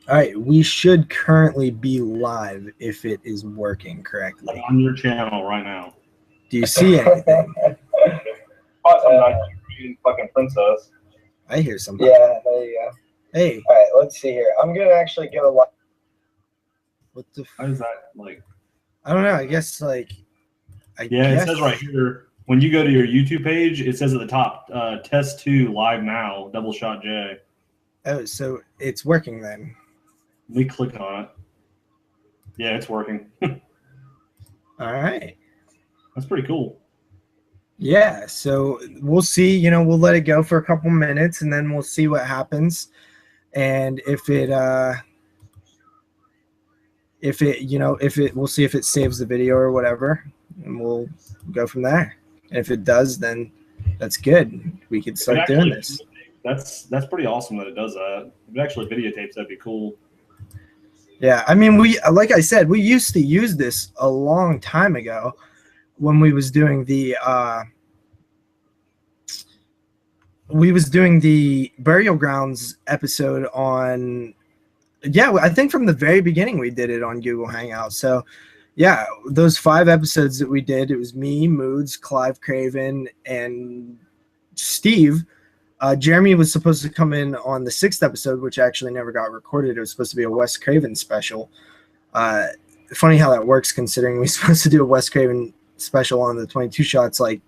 All right, we should currently be live if it is working correctly. On your channel right now. Do you see anything? Awesome, fucking princess. I hear something. Yeah, there you go. Hey. All right, let's see here. I'm gonna actually go live. What the? How is that like? I don't know. I guess like. It says right here when you go to your YouTube page, it says at the top, test 2 live now, Double Shot J. Oh, so it's working then. We click on it. Yeah, it's working. All right. That's pretty cool. Yeah, so we'll see. You know, we'll let it go for a couple minutes, and then we'll see what happens. And if it, we'll see if it saves the video or whatever, and we'll go from there. And if it does, then that's good. We could start doing this. That's pretty awesome that it does that. If it actually videotapes, that'd be cool. Yeah, I mean, like I said, we used to use this a long time ago when we was doing the Burial Grounds episode on. Yeah, I think from the very beginning we did it on Google Hangouts. So, yeah, those 5 episodes that we did, it was me, Moods, Clive Craven, and Steve. Jeremy was supposed to come in on the 6th episode, which actually never got recorded. It was supposed to be a Wes Craven special. Funny how that works, considering we were supposed to do a Wes Craven special on the 22 shots like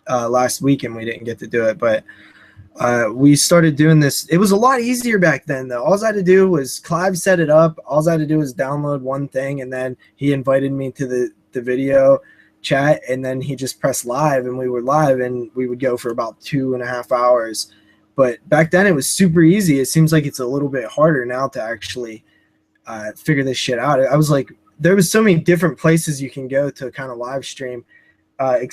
last week, and we didn't get to do it. But we started doing this. It was a lot easier back then, though. All I had to do was Clive set it up. All I had to do was download one thing, and then he invited me to the video chat, and then he just pressed live, and we were live, and we would go for about 2.5 hours. But back then it was super easy. It seems like it's a little bit harder now to actually figure this shit out. I was like, there was so many different places you can go to kind of live stream,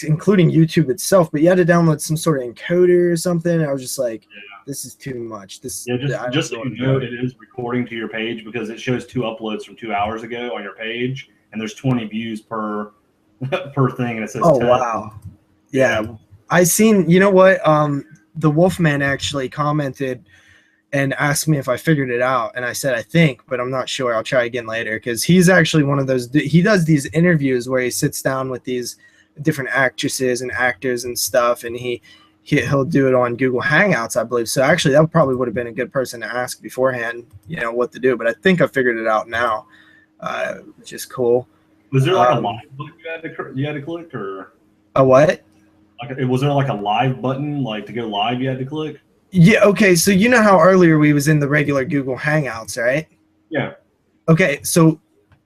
including YouTube itself, but you had to download some sort of encoder or something. I was just like, this is too much. Just so you know, it is recording to your page because it shows 2 uploads from 2 hours ago on your page, and there's 20 views per thing, and it says oh 10. Wow. Yeah, I seen, you know what, the Wolfman actually commented and asked me if I figured it out, and I said I think, but I'm not sure. I'll try again later, because he's actually one of those, he does these interviews where he sits down with these different actresses and actors and stuff, and he'll do it on Google Hangouts, I believe. So actually that probably would have been a good person to ask beforehand, you know, what to do, but I think I figured it out now, which is cool. Was there like a live button you had to click, or a what? Was there like a live button, like to go live you had to click? Yeah. Okay. So you know how earlier we was in the regular Google Hangouts, right? Yeah. Okay. So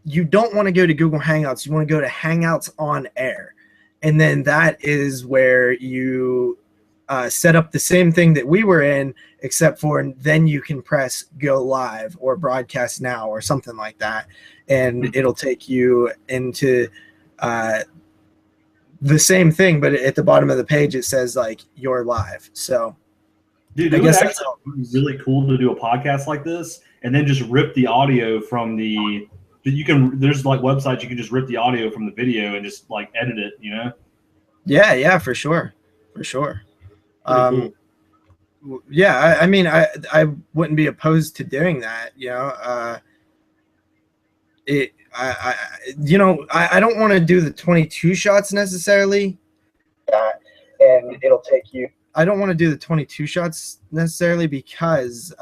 you don't want to go to Google Hangouts. You want to go to Hangouts on Air, and then that is where you set up the same thing that we were in, except for then you can press go live or broadcast now or something like that, and it'll take you into the same thing, but at the bottom of the page it says like you're live. So dude, I guess that's really cool to do a podcast like this and then just rip the audio from there's like websites you can just rip the audio from the video and just like edit it, you know? Yeah, for sure. Cool. Yeah, I mean, I wouldn't be opposed to doing that, you know. I don't want to do the 22 shots necessarily, and it'll take you. I don't want to do the 22 shots necessarily because,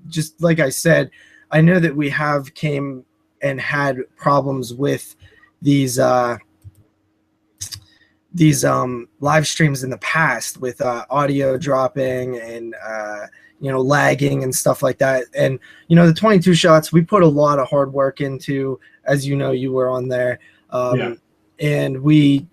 just like I said, I know that we have came and had problems with these live streams in the past with audio dropping and lagging and stuff like that. And the 22 shots, we put a lot of hard work into, as you know, you were on there, and we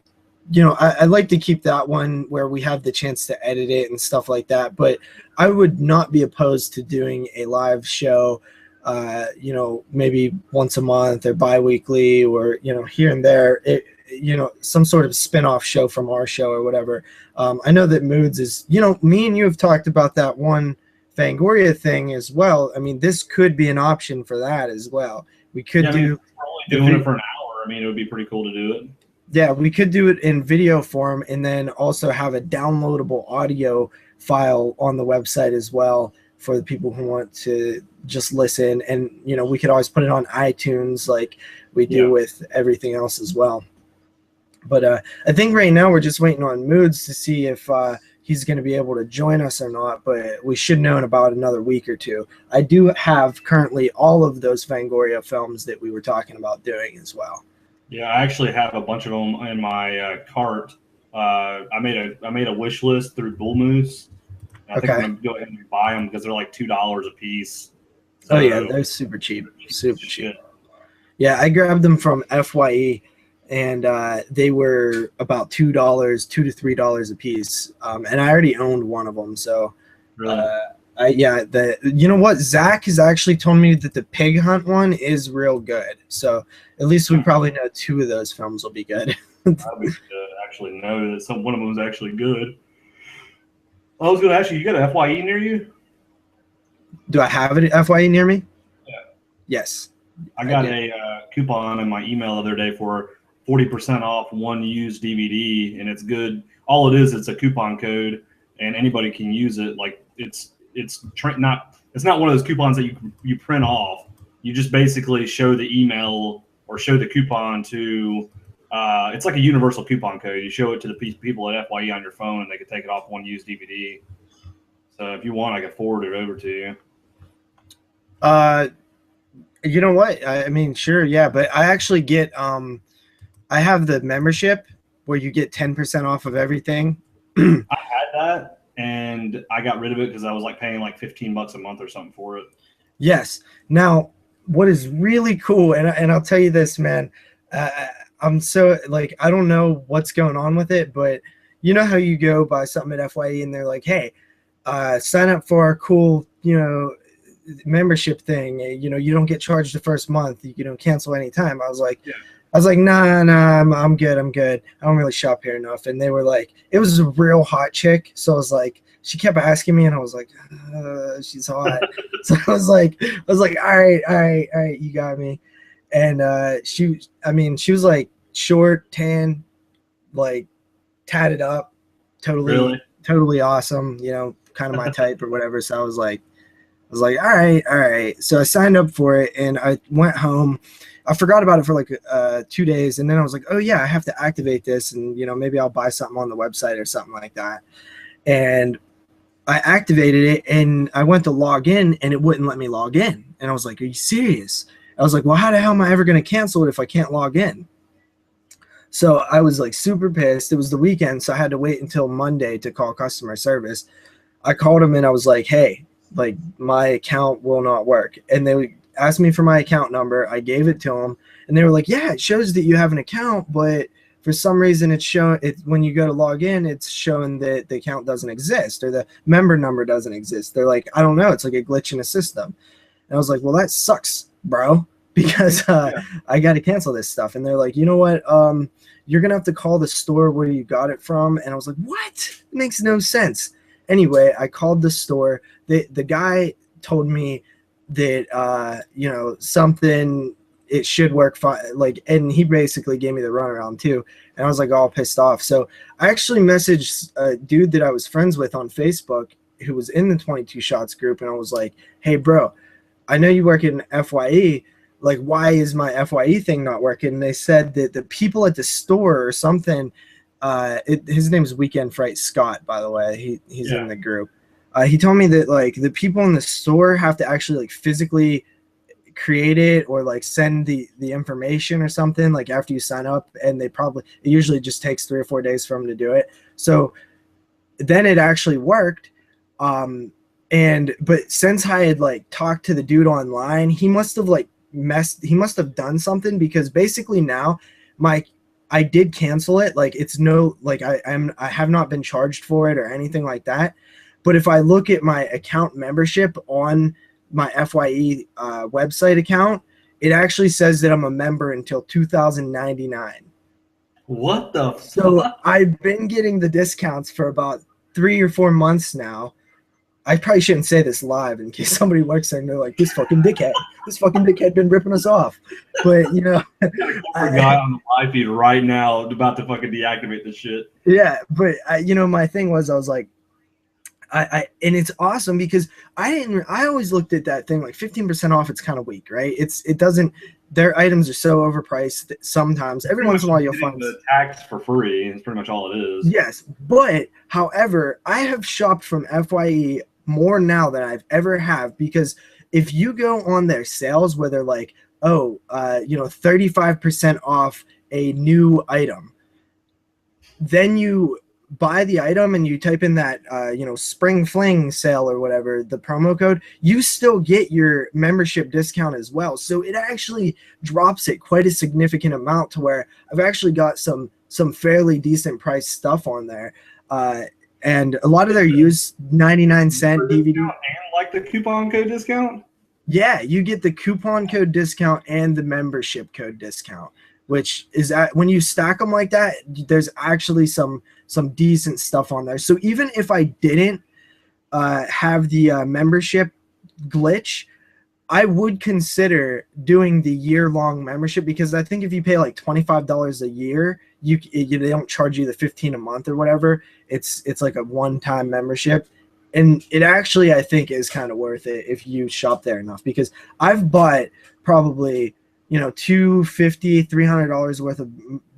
I like to keep that one where we have the chance to edit it and stuff like that. But I would not be opposed to doing a live show, maybe once a month or bi-weekly, or here and there, some sort of spin-off show from our show or whatever. I know that Moods is, me and you have talked about that one Fangoria thing as well. I mean, this could be an option for that as well. We could do. We're only doing it for an hour. I mean, it would be pretty cool to do it. Yeah, we could do it in video form and then also have a downloadable audio file on the website as well for the people who want to just listen, and we could always put it on iTunes like we do with everything else as well. But I think right now we're just waiting on Moods to see if he's going to be able to join us or not, but we should know in about another week or two. I do have currently all of those Fangoria films that we were talking about doing as well. Yeah, I actually have a bunch of them in my cart. I made a wish list through Bull Moose. I think I'm going to go ahead and buy them because they're like $2 a piece. So, oh, yeah, they're super cheap. Super cheap. Yeah, I grabbed them from FYE, and they were about $2 to $3 a piece. And I already owned one of them. So, really? You know what? Zach has actually told me that the Pig Hunt one is real good. So at least we probably know 2 of those films will be good. That'd be good. Actually know that one of them was actually good. I was going to ask you, you got an FYE near you? Do I have an FYE near me? Yeah. Yes. I got a coupon in my email the other day for 40% off one used DVD, and it's good. All it is, it's a coupon code, and anybody can use it. Like it's not one of those coupons that you print off. You just basically show the email or show the coupon to. It's like a universal coupon code. You show it to the people at FYE on your phone, and they can take it off one used DVD. So if you want, I can forward it over to you. You know what? I mean, sure, yeah, but I actually get I have the membership where you get 10% off of everything. I had that, and I got rid of it because I was like paying like $15 a month or something for it. Yes. Now, what is really cool, and I'll tell you this, man. I'm so like, I don't know what's going on with it, but you know how you go buy something at FYE and they're like, hey, sign up for our cool, membership thing. You don't get charged the first month. You cancel anytime. I was like, nah, I'm good. I don't really shop here enough. And they were like, it was a real hot chick. So I was like, she kept asking me, and I was like, she's hot. So I was like, all right, you got me. And she was like short, tan, like tatted up, totally awesome, kind of my type or whatever. So I was like, all right. So I signed up for it, and I went home. I forgot about it for like 2 days, and then I was like, oh yeah, I have to activate this, and maybe I'll buy something on the website or something like that. And I activated it, and I went to log in, and it wouldn't let me log in. And I was like, are you serious? I was like, well, how the hell am I ever going to cancel it if I can't log in? So I was like super pissed. It was the weekend, so I had to wait until Monday to call customer service. I called them, and I was like, hey, like my account will not work. And they asked me for my account number. I gave it to them, and they were like, yeah, it shows that you have an account, but for some reason it's showing it when you go to log in, it's showing that the account doesn't exist or the member number doesn't exist. They're like, I don't know, it's like a glitch in the system. And I was like, well, that sucks, bro, because I got to cancel this stuff. And they're like, you know what? You're going to have to call the store where you got it from. And I was like, what? It makes no sense. Anyway, I called the store. The guy told me that, something, it should work fine. Like, and he basically gave me the runaround too. And I was like all pissed off. So I actually messaged a dude that I was friends with on Facebook who was in the 22 Shots group. And I was like, hey, bro, I know you work in FYE. Like, why is my FYE thing not working? And they said that the people at the store or something, his name is Weekend Fright Scott, by the way. He's in the group. He told me that like the people in the store have to actually like physically create it or like send the information or something like after you sign up, and it usually just takes 3 or 4 days for them to do it. So then it actually worked. But since I had like talked to the dude online, he must have done something, because basically now I did cancel it. Like it's no, like I have not been charged for it or anything like that. But if I look at my account membership on my FYE website account, it actually says that I'm a member until 2099. What the fuck? So I've been getting the discounts for about 3 or 4 months now. I probably shouldn't say this live in case somebody works there and they're like, this fucking dickhead been ripping us off. But a guy on the live feed right now about to fucking deactivate this shit. Yeah, but my thing was, I was like, And it's awesome because I always looked at that thing like 15% off. It's kind of weak, right? It doesn't. Their items are so overpriced that sometimes. Every once in a while, you'll find the tax for free. It's pretty much all it is. Yes, but however, I have shopped from FYE more now than I've ever have because if you go on their sales where they're like, 35% off a new item, then you buy the item and you type in that spring fling sale or whatever, the promo code, you still get your membership discount as well. So it actually drops it quite a significant amount to where I've actually got some fairly decent price stuff on there. And a lot of their used 99-cent DVD. And like the coupon code discount? Yeah, you get the coupon code discount and the membership code discount, which is when you stack them like that, there's actually some decent stuff on there. So even if I didn't have the membership glitch, I would consider doing the year-long membership because I think if you pay like $25 a year, they don't charge you the $15 a month or whatever. It's like a one-time membership. And it actually, I think, is kind of worth it if you shop there enough because I've bought probably, $250, $300 worth of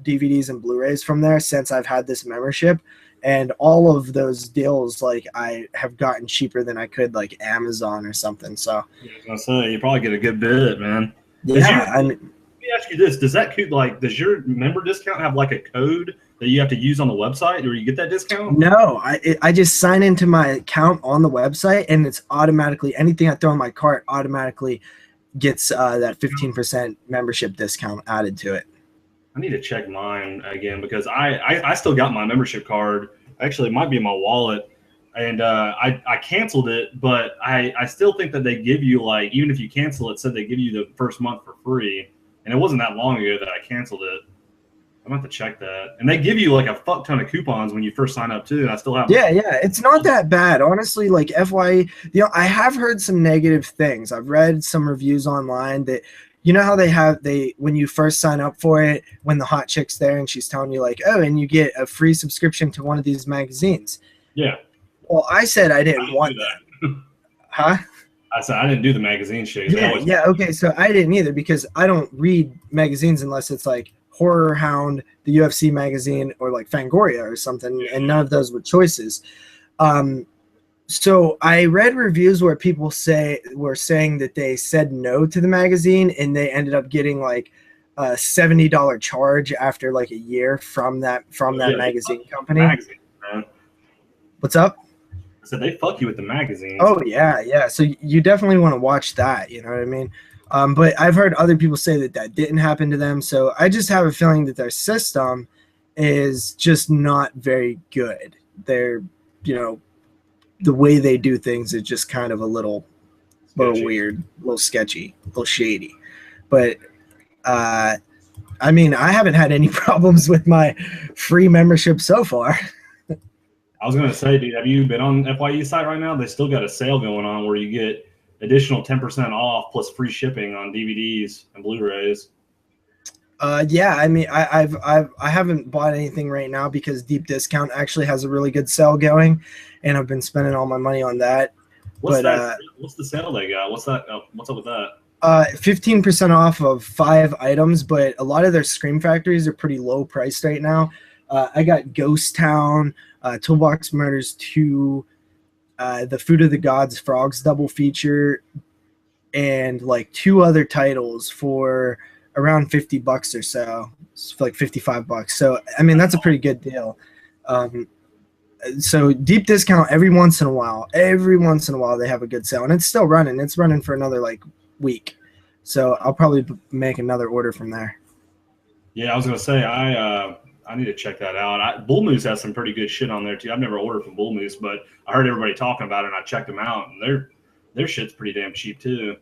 DVDs and Blu-rays from there since I've had this membership. And all of those deals, like, I have gotten cheaper than I could, like, Amazon or something. So, I was gonna say, you probably get a good bit, man. Yeah, let me ask you this: does your member discount have like a code that you have to use on the website, or you get that discount? No, I just sign into my account on the website, and it's automatically anything I throw in my cart automatically gets that 15% membership discount added to it. I need to check mine again because I still got my membership card. Actually, it might be in my wallet, and I canceled it, but I still think that they give you, like, even if you cancel it, said they give you the first month for free, and it wasn't that long ago that I canceled it. I'm going to have to check that. And they give you like a fuck ton of coupons when you first sign up too, and I still have. Yeah, it's not that bad, honestly. Like FYE, I have heard some negative things. I've read some reviews online that, how when you first sign up for it, when the hot chick's there and she's telling you like, oh, and you get a free subscription to one of these magazines. Yeah. Well, I said I didn't want that. Huh? I said I didn't do the magazine shit. Yeah. Okay, so I didn't either because I don't read magazines unless it's like Horror Hound, the UFC magazine, or like Fangoria or something, and none of those were choices. So I read reviews where people were saying that they said no to the magazine and they ended up getting like a $70 charge after like a year from that magazine company. What's up? I said they fuck you with the magazines. Oh yeah. So you definitely want to watch that. You know what I mean? But I've heard other people say that didn't happen to them. So I just have a feeling that their system is just not very good. They're, the way they do things is just kind of a little weird, a little sketchy, a little shady. But I haven't had any problems with my free membership so far. I was going to say, dude, have you been on FYE site right now? They still got a sale going on where you get additional 10% off plus free shipping on DVDs and Blu-rays. Yeah, I haven't bought anything right now because Deep Discount actually has a really good sale going, and I've been spending all my money on that. What's the sale they got? What's that? What's up with that? 15% off of 5 items, but a lot of their Scream Factories are pretty low priced right now. I got Ghost Town, Toolbox Murders 2, the Food of the Gods Frogs double feature, and like 2 other titles for around $50 or so. It's like $55. So that's a pretty good deal. So Deep Discount every once in a while they have a good sale, and it's still running. It's running for another like week. So I'll probably make another order from there. Yeah, I was gonna say I need to check that out. Bull Moose has some pretty good shit on there too. I've never ordered from Bull Moose, but I heard everybody talking about it, and I checked them out, and their shit's pretty damn cheap too.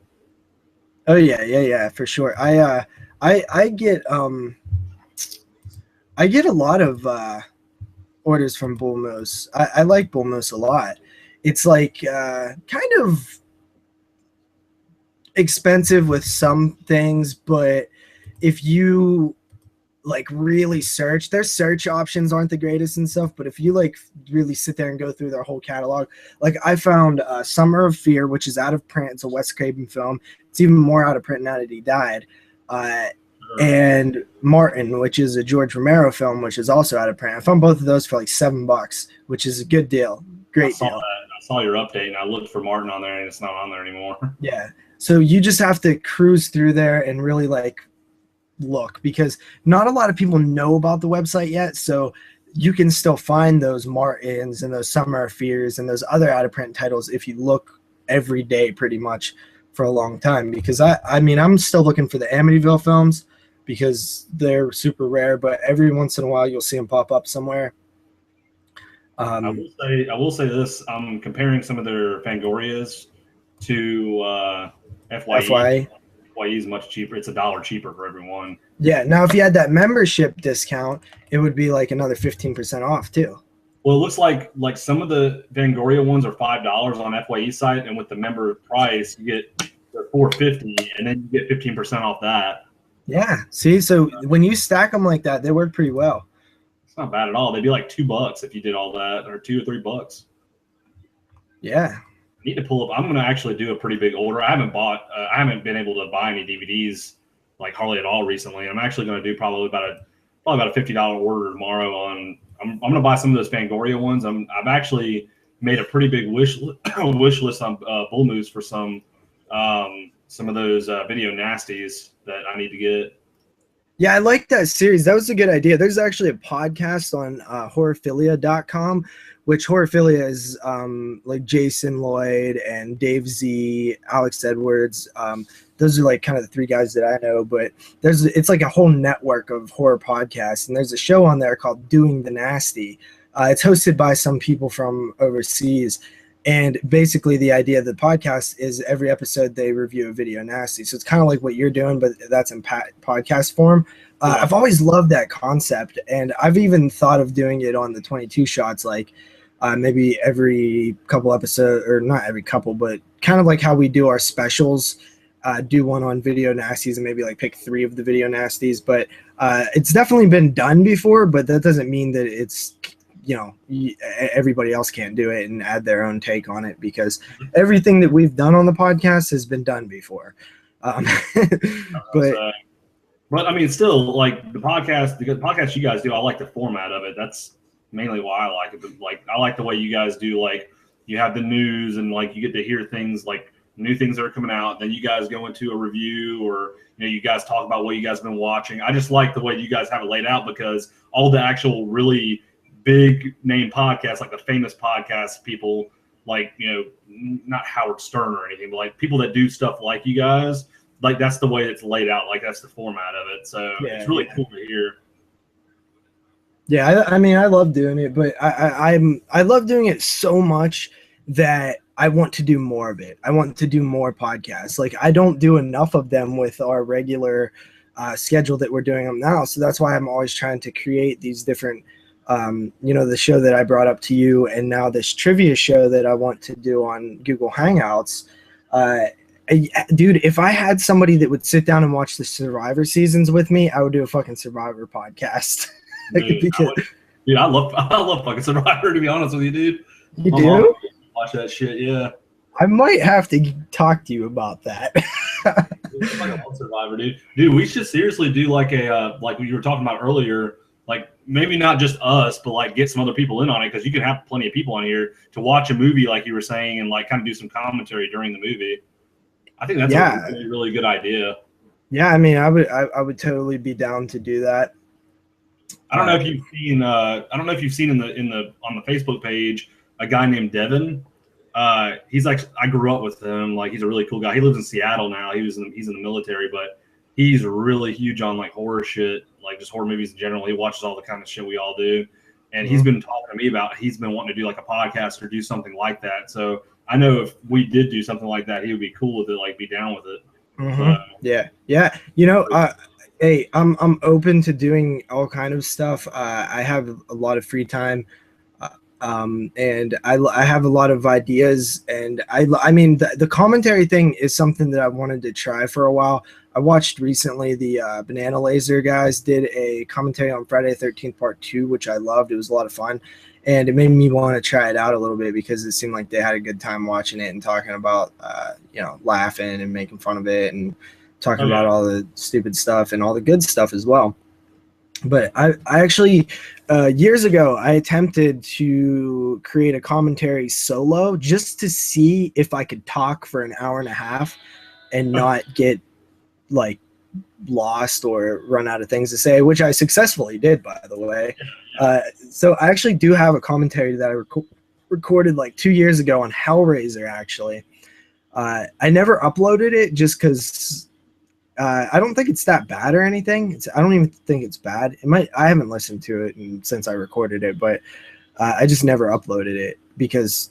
Oh yeah, for sure. I get a lot of orders from Bull Moose. I like Bull Moose a lot. It's like kind of expensive with some things, but if you like really search, their search options aren't the greatest and stuff, but if you like really sit there and go through their whole catalog, like I found Summer of Fear, which is out of print. It's a Wes Craven film. It's even more out of print now that he died. And Martin, which is a George Romero film, which is also out of print. I found both of those for like $7, which is a good deal. Great deal. I saw your update and I looked for Martin on there and it's not on there anymore. Yeah. So you just have to cruise through there and really like look, because not a lot of people know about the website yet. So you can still find those Martins and those Summer of Fears and those other out of print titles if you look every day pretty much for a long time. Because I mean, I'm still looking for the Amityville films because they're super rare, but every once in a while you'll see them pop up somewhere. I will say this. I'm comparing some of their Fangorias to FYE. FYE is much cheaper. It's $1 cheaper for every one. Yeah. Now, if you had that membership discount, it would be like another 15% off too. Well, it looks like some of the Fangoria ones are $5 on FYE site, and with the member price, you get $4.50, and then you get 15% off that. Yeah. See, so when you stack them like that, they work pretty well. It's not bad at all. They'd be like $2 if you did all that, or $2 or $3. Yeah. I need to pull up. I'm going to actually do a pretty big order. I haven't been able to buy any DVDs like hardly at all recently. I'm actually going to do probably about a $50 order tomorrow. I'm going to buy some of those Fangoria ones. I've actually made a pretty big wish list on Bull Moose for some of those video nasties that I need to get. Yeah, I like that series. That was a good idea. There's actually a podcast on horrorphilia.com, which Horrorphilia is like Jason Lloyd and Dave Z, Alex Edwards. Those are like kind of the three guys that I know, but it's like a whole network of horror podcasts. And there's a show on there called Doing the Nasty. It's hosted by some people from overseas. And basically the idea of the podcast is every episode they review a video nasty. So it's kind of like what you're doing, but that's in podcast form. I've always loved that concept. And I've even thought of doing it on the 22 shots, like maybe every couple episodes, or not every couple, but kind of like how we do our specials, do one on video nasties and maybe like pick 3 of the video nasties. But it's definitely been done before, but that doesn't mean that it's, everybody else can't do it and add their own take on it, because everything that we've done on the podcast has been done before. But I mean, still, like the podcast you guys do, I like the format of it. That's mainly why I like it. But, like, I like the way you guys do, like, you have the news and like you get to hear things like new things that are coming out. Then you guys go into a review, or you guys talk about what you guys have been watching. I just like the way you guys have it laid out, because all the actual really big name podcasts, like the famous podcast people, like, not Howard Stern or anything, but like people that do stuff like you guys, like that's the way it's laid out. Like that's the format of it. So it's really cool to hear. Yeah. I mean, I love doing it, but I love doing it so much that I want to do more of it. I want to do more podcasts. Like I don't do enough of them with our regular schedule that we're doing them now. So that's why I'm always trying to create these different the show that I brought up to you, and now this trivia show that I want to do on Google Hangouts. Dude, if I had somebody that would sit down and watch the Survivor seasons with me, I would do a fucking Survivor podcast. I love fucking Survivor, to be honest with you, dude. You do? Watch that shit, yeah. I might have to talk to you about that. I love Survivor, dude. Dude, we should seriously do like a like you were talking about earlier. Like maybe not just us, but like get some other people in on it, because you can have plenty of people on here to watch a movie, like you were saying, and like kind of do some commentary during the movie. I think that's a really, really good idea. Yeah, I mean, I would totally be down to do that. I don't know if you've seen. I don't know if you've seen on the Facebook page a guy named Devin. He's like, I grew up with him. Like he's a really cool guy. He lives in Seattle now. He's in the military, but he's really huge on like horror shit, like just horror movies in general. He watches all the kind of shit we all do. And he's been talking to me about, he's been wanting to do like a podcast or do something like that. So I know if we did do something like that, he would be cool with it, like be down with it. Yeah. Hey, I'm open to doing all kind of stuff. I have a lot of free time. And I have a lot of ideas, and I mean the commentary thing is something that I wanted to try for a while. I watched recently the Banana Laser guys did a commentary on Friday the 13th Part 2, which I loved. It was a lot of fun, and it made me want to try it out a little bit because it seemed like they had a good time watching it and talking about laughing and making fun of it and talking about all the stupid stuff and all the good stuff as well. But I actually, years ago, I attempted to create a commentary solo just to see if I could talk for an hour and a half and not get like lost or run out of things to say, which I successfully did, by the way. So I actually do have a commentary that I recorded like 2 years ago on Hellraiser, actually. I never uploaded it just because I don't think it's that bad or anything. I don't even think it's bad. I haven't listened to it since I recorded it, but I just never uploaded it because,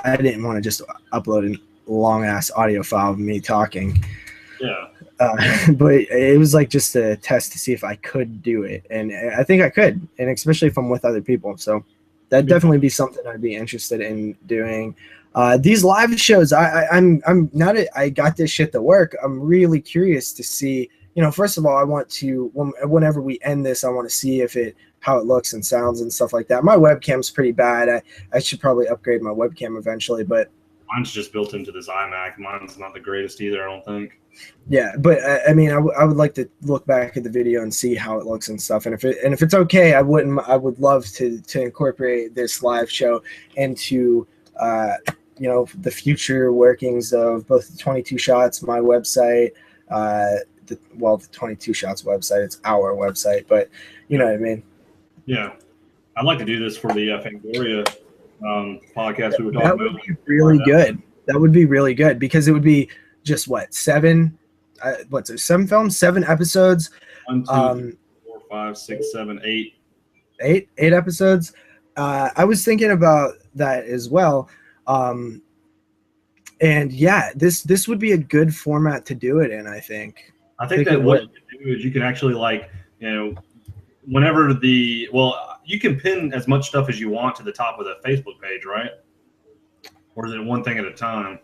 I didn't want to just upload a long ass audio file of me talking. Yeah. But it was like just a test to see if I could do it. And I think I could, and especially if I'm with other people. So that'd definitely be something I'd be interested in doing. These live shows, I'm now that I got this shit to work, I'm really curious to see, first of all, I want to, whenever we end this, I want to see how it looks and sounds and stuff like that. My webcam's pretty bad. I should probably upgrade my webcam eventually, but mine's just built into this iMac. Mine's not the greatest either, I don't think. Yeah, but I mean, I would like to look back at the video and see how it looks and stuff. And if it's okay, I would love to incorporate this live show into the future workings of both the 22 Shots, my website, the 22 Shots website. It's our website, but you know what I mean. Yeah, I'd like to do this for the Fangoria podcast we were talking about. That would be really good. That would be really good because it would be just seven films, 7 episodes. 1, 2, 3, 4, 5, 6, 7, 8. 8 episodes. I was thinking about that as well. And yeah, this would be a good format to do it in, I think. I think that what you can do is you can actually whenever you can pin as much stuff as you want to the top of the Facebook page, right? Or is it one thing at a time?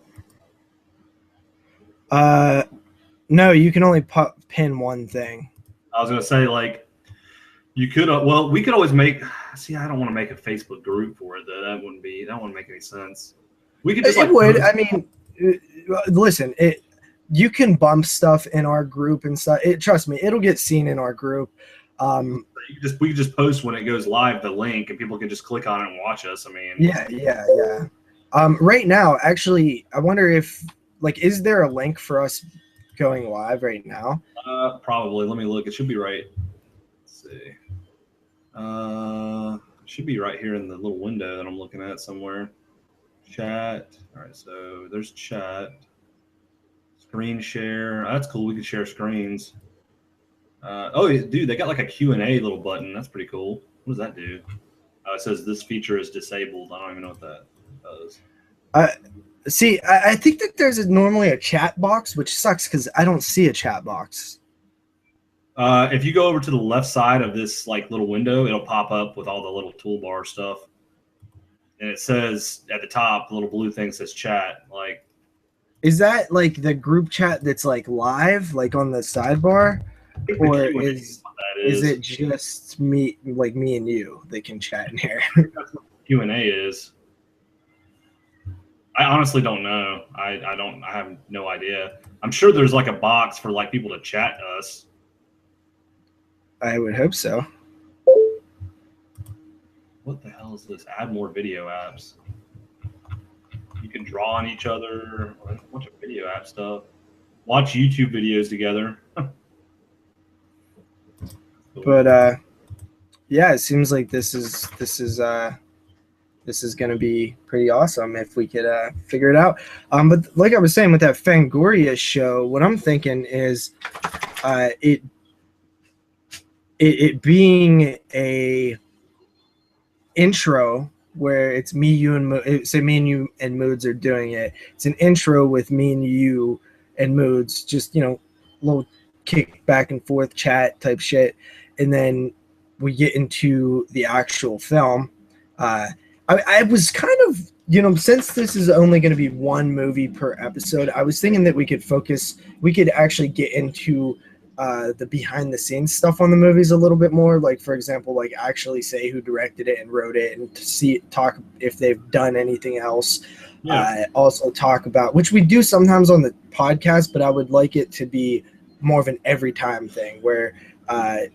No, you can only pin one thing. I was going to say, you could, we could always I don't want to make a Facebook group for it, though. That wouldn't make any sense. We could just, it would. I mean, listen, you can bump stuff in our group and stuff. Trust me, it'll get seen in our group. We just post when it goes live the link, and people can just click on it and watch us. I mean, yeah. Right now, actually, I wonder if is there a link for us going live right now? Probably. Let me look. It should be right. Let's see. It should be right here in the little window that I'm looking at somewhere. Chat. All right, so there's chat. Screen share. Oh, that's cool. We can share screens. Dude, they got a Q&A little button. That's pretty cool. What does that do? It says this feature is disabled. I don't even know what that does. See, I think that there's normally a chat box, which sucks because I don't see a chat box. If you go over to the left side of this little window, it'll pop up with all the little toolbar stuff. And it says at the top, the little blue thing says chat. Is that the group chat that's live, on the sidebar? Or is it just me and you that can chat in here? That's what Q&A is. I honestly don't know. I have no idea. I'm sure there's a box for people to chat to us. I would hope so. What the hell is this? Add more video apps. You can draw on each other. A bunch of video app stuff. Watch YouTube videos together. But yeah, it seems like this is going to be pretty awesome if we could figure it out. But like I was saying with that Fangoria show, what I'm thinking is it being a intro where it's me, you, and say me and you and Moods are doing it. It's an intro with me and you and Moods, just little kick back and forth chat type shit, and then we get into the actual film. I was kind of, since this is only going to be one movie per episode, I was thinking that we could actually get into the behind the scenes stuff on the movies a little bit more. Like, for example, like actually say who directed it and wrote it, and to talk if they've done anything else. Yeah. Also talk about, which we do sometimes on the podcast, but I would like it to be more of an every time thing where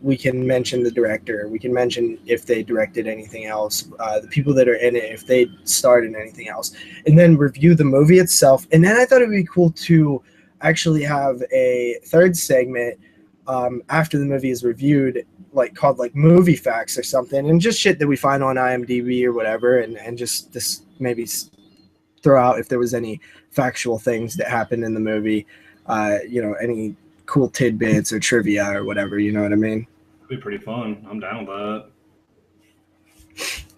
we can mention the director, we can mention if they directed anything else, the people that are in it, if they starred in anything else, and then review the movie itself. And then I thought it'd be cool to actually have a third segment after the movie is reviewed, like called like movie facts or something, and just shit that we find on IMDb or whatever, and just this maybe throw out if there was any factual things that happened in the movie, any cool tidbits or trivia or whatever, you know what I mean? It'd be pretty fun. I'm down with that.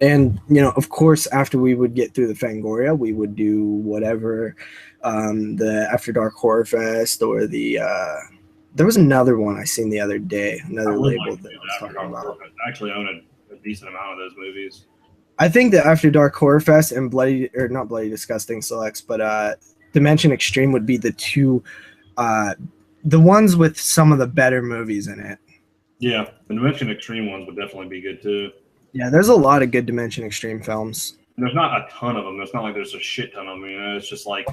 And, of course, after we would get through the Fangoria, we would do whatever, the After Dark Horror Fest or the, there was another one I seen the other day, another label that I was talking about. I actually own a decent amount of those movies. I think the After Dark Horror Fest and not Bloody Disgusting Selects, but Dimension Extreme would be the two, the ones with some of the better movies in it. Yeah, the Dimension Extreme ones would definitely be good too. Yeah, there's a lot of good Dimension Extreme films. And there's not a ton of them. It's not like there's a shit ton of them. It's just like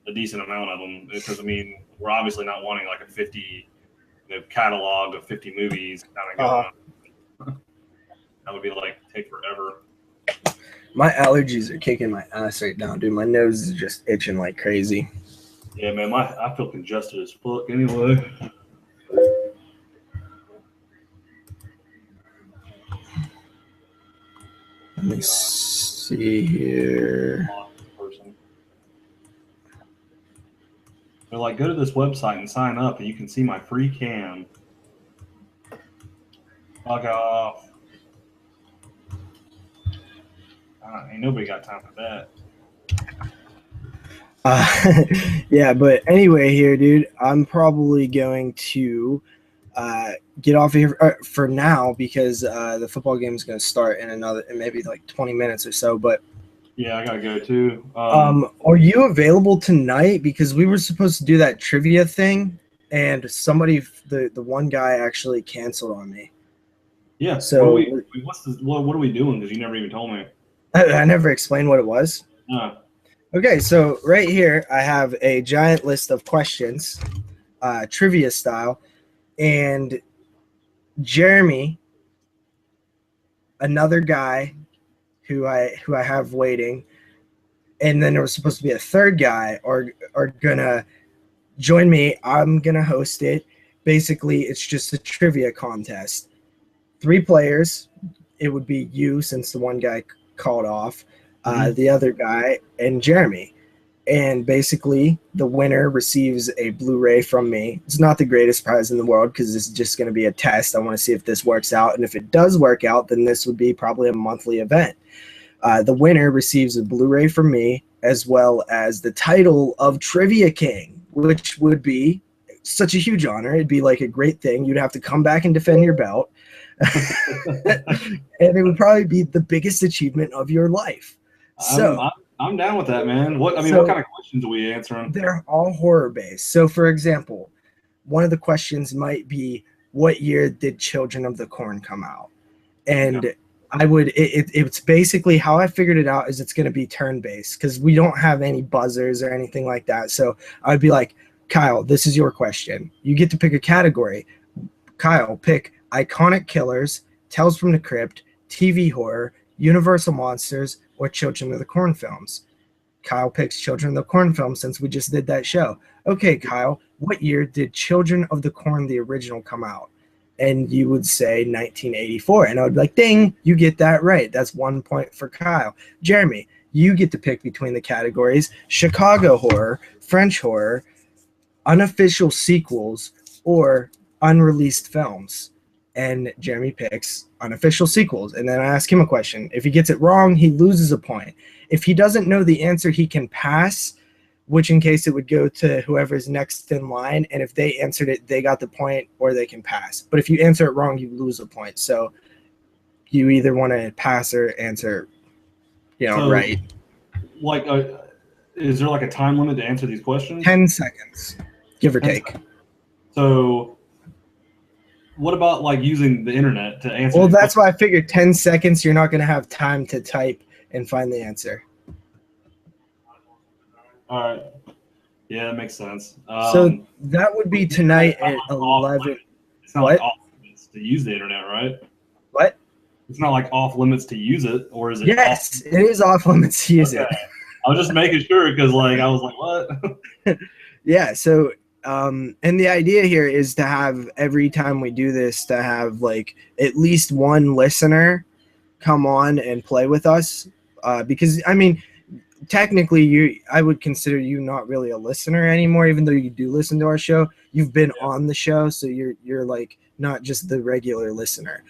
a decent amount of them. Because we're obviously not wanting like a 50 catalog of 50 movies kind of going. That would be like take forever. My allergies are kicking my ass right now, dude. My nose is just itching like crazy. Yeah, man, I feel congested as fuck anyway. Let me see here. They're like, go to this website and sign up, and you can see my free cam. Fuck off. Ain't nobody got time for that. Yeah, but anyway here, dude, I'm probably going to get off of here for now because the football game is going to start in maybe like 20 minutes or so. But yeah, I gotta go too. Are you available tonight? Because we were supposed to do that trivia thing, and somebody, the one guy, actually canceled on me. Yeah. So what are we doing? Because you never even told me. I never explained what it was. No. Okay, so right here I have a giant list of questions, trivia style, and Jeremy, another guy who I have waiting, and then there was supposed to be a third guy are gonna join me. I'm gonna host it. Basically, it's just a trivia contest. 3 players. It would be you, since the one guy called off, the other guy, and Jeremy. And basically, the winner receives a Blu-ray from me. It's not the greatest prize in the world because this is just going to be a test. I want to see if this works out. And if it does work out, then this would be probably a monthly event. The winner receives a Blu-ray from me, as well as the title of Trivia King, which would be such a huge honor. It'd be like a great thing. You'd have to come back and defend your belt. And it would probably be the biggest achievement of your life. So I'm down with that, man. What kind of questions are we answering? They're all horror based. So, for example, one of the questions might be, what year did Children of the Corn come out? And yeah. It's basically how I figured it out is it's going to be turn based because we don't have any buzzers or anything like that. So I'd be like, Kyle, this is your question. You get to pick a category. Kyle, pick iconic killers, Tales from the Crypt, TV horror, Universal monsters, or Children of the Corn films. Kyle picks Children of the Corn films since we just did that show. Okay, Kyle, what year did Children of the Corn, the original, come out? And you would say 1984. And I would be like, ding, you get that right. That's 1 point for Kyle. Jeremy, you get to pick between the categories Chicago horror, French horror, unofficial sequels, or unreleased films. And Jeremy picks unofficial sequels. And then I ask him a question. If he gets it wrong, he loses a point. If he doesn't know the answer, he can pass, which in case it would go to whoever's next in line. And if they answered it, they got the point, or they can pass. But if you answer it wrong, you lose a point. So you either want to pass or answer So- right. Like, is there like a time limit to answer these questions? 10 seconds, give or 10 take. So, what about like using the internet to answer? Well, these that's why I figured 10 seconds, you're not going to have time to type and find the answer. All right. Yeah, that makes sense. So that would be tonight at 11. It's not like off limits to use the internet, right? What? It's not like off limits to use it, or is it? Yes, it is off limits to use it. I was just making sure because, like, I was like, "What?" Yeah. So, and the idea here is to have every time we do this to have like at least one listener come on and play with us, because I mean, technically, I would consider you not really a listener anymore, even though you do listen to our show. You've been on the show, so you're like not just the regular listener.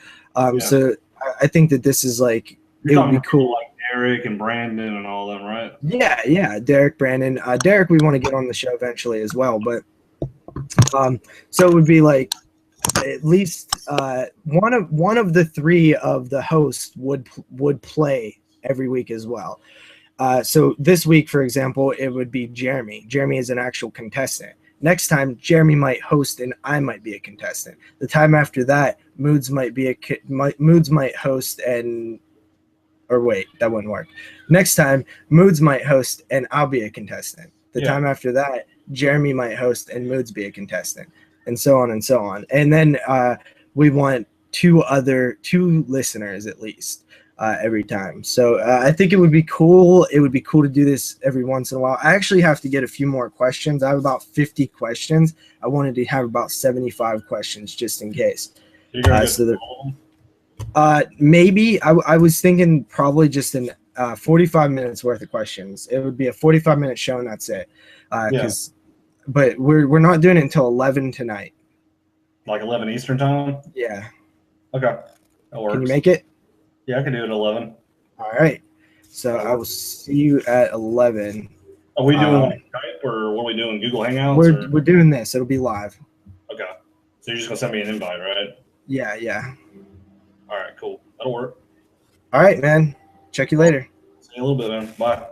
So I think that this is like You're it would be talking cool. like Derek and Brandon and all them, right? Yeah, Derek, Brandon, Derek. We want to get on the show eventually as well, but so it would be like at least one of the three of the hosts would play every week as well. So this week, for example, it would be Jeremy. Jeremy is an actual contestant. Next time, Jeremy might host and I might be a contestant. The time after that, Moods might host and, or wait, that wouldn't work. Next time, Moods might host and I'll be a contestant. The time after that, Jeremy might host and Moods be a contestant, and so on and so on. And then we want two listeners at least every time. So I think it would be cool. It would be cool to do this every once in a while. I actually have to get a few more questions. I have about 50 questions. I wanted to have about 75 questions just in case. Maybe I was thinking probably just in 45 minutes worth of questions. It would be a 45-minute show and that's it. But we're not doing it until 11 tonight. Like 11 Eastern time? Yeah. Okay. That works. Can you make it? Yeah, I can do it at 11. All right. So I will see you at 11. Are we doing like Skype or what are we doing? Google Hangouts? We're doing this. It'll be live. Okay. So you're just going to send me an invite, right? Yeah. All right, cool. That'll work. All right, man. Check you later. See you in a little bit, man. Bye.